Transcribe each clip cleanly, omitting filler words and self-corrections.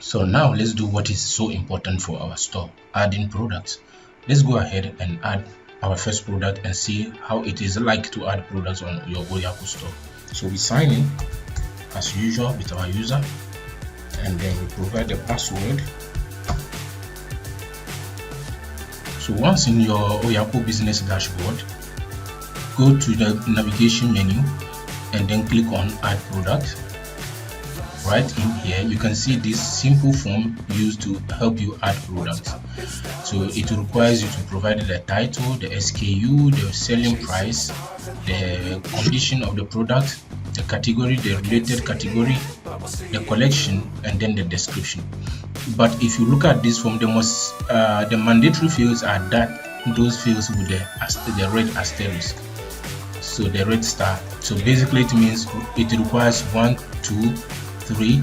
So now let's do what is so important for our store, adding products. Let's go ahead and add our first product and see how it is like to add products on your oyakoo store. So we sign in as usual with our user, and then we provide the password. So once in your oyakoo business dashboard, go to the navigation menu and then click on add product. Right in here you can see this simple form used to help you add products. So it requires you to provide the title, the SKU, the selling price, the condition of the product, the category, the related category, the collection, and then the description. But if you look at this form, the mandatory fields are those fields with the red asterisk, so the red star. So basically it means it requires 1, 2, 3,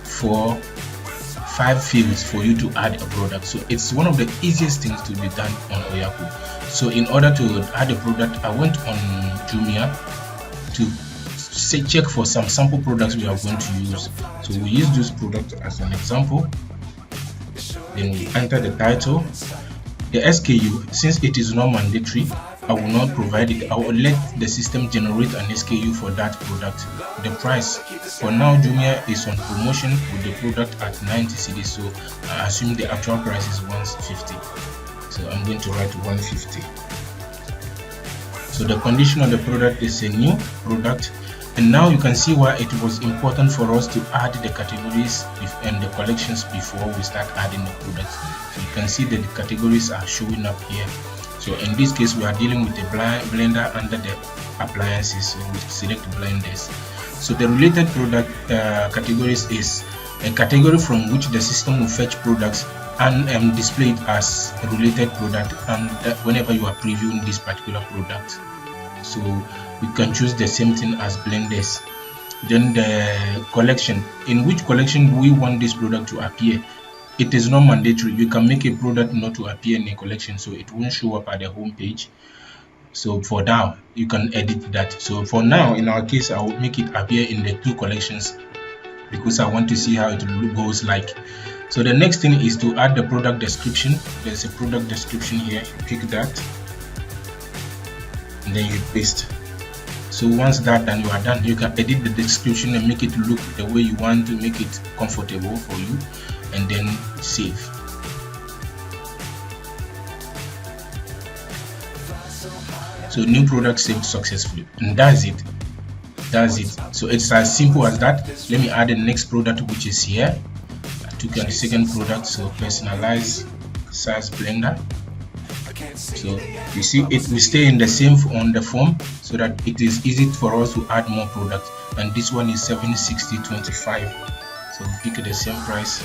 4, 5 fields for you to add a product. So it's one of the easiest things to be done on oyakoo. So in order to add a product, I went on Jumia to check for some sample products we are going to use. So we use this product as an example. Then we enter the title, the SKU. Since it is not mandatory, I will not provide it. I will let the system generate an SKU for that product. The price, for now Jumia is on promotion with the product at 90 cedis, so I assume the actual price is 150. So I'm going to write 150. So the condition of the product is a new product. And now you can see why it was important for us to add the categories and the collections before we start adding the products. So you can see that the categories are showing up here. So in this case we are dealing with a blender under the appliances, so we select blenders. So the related product categories is a category from which the system will fetch products and display it as a related product, and whenever you are previewing this particular product. So we can choose the same thing as blenders. Then the collection, in which collection we want this product to appear. It is not mandatory. You can make a product not to appear in a collection, so it won't show up at the home page. So for now you can edit that. So for now, in our case, I will make it appear in the 2 collections because I want to see how it goes like. So the next thing is to add the product description. There's a product description here. You pick that and then you paste. So once that done, you are done. You can edit the description and make it look the way you want to make it comfortable for you, and then save. So new product saved successfully, and that's it. So it's as simple as that. Let me add the next product, which is here. I took the second product, so personalize size blender. So you see it will stay in the same on the form, so that it is easy for us to add more products. And this one is 760.25, so we pick the same price,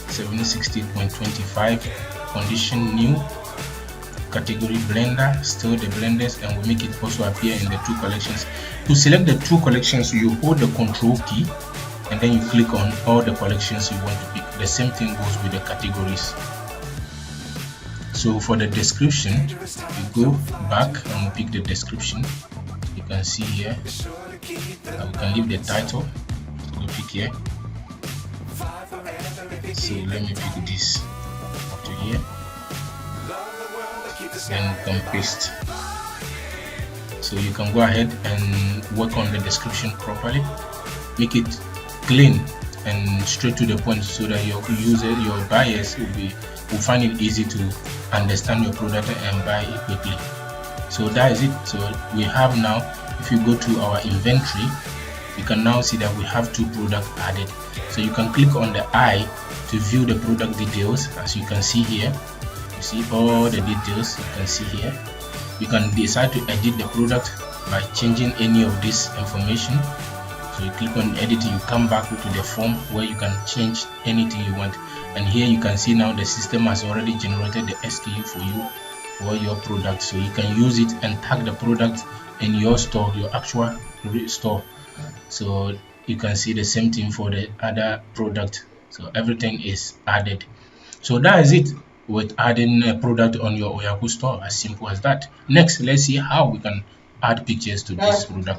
760.25. condition new, category blender, still the blenders, and we make it also appear in the 2 collections. To select the 2 collections, you hold the control key and then you click on all the collections you want to pick. The same thing goes with the categories. So for the description, you go back and we pick the description. You can see here, we can leave the title. Go pick here. So let me pick this up to here, then we can paste. So you can go ahead and work on the description properly, make it clean and straight to the point, so that your buyers will find it easy to understand your product and buy it quickly. So that is it. So we have now, if you go to our inventory, you can now see that we have 2 products added. So you can click on the eye to view the product details. As you can see here, you see all the details you can see here. You can decide to edit the product by changing any of this information. So you click on edit, you come back to the form where you can change anything you want. And here you can see now the system has already generated the SKU for you for your product. So you can use it and tag the product in your store, your actual store. So you can see the same thing for the other product. So everything is added. So that is it with adding a product on your oyakoo store, as simple as that. Next, let's see how we can add pictures to this product.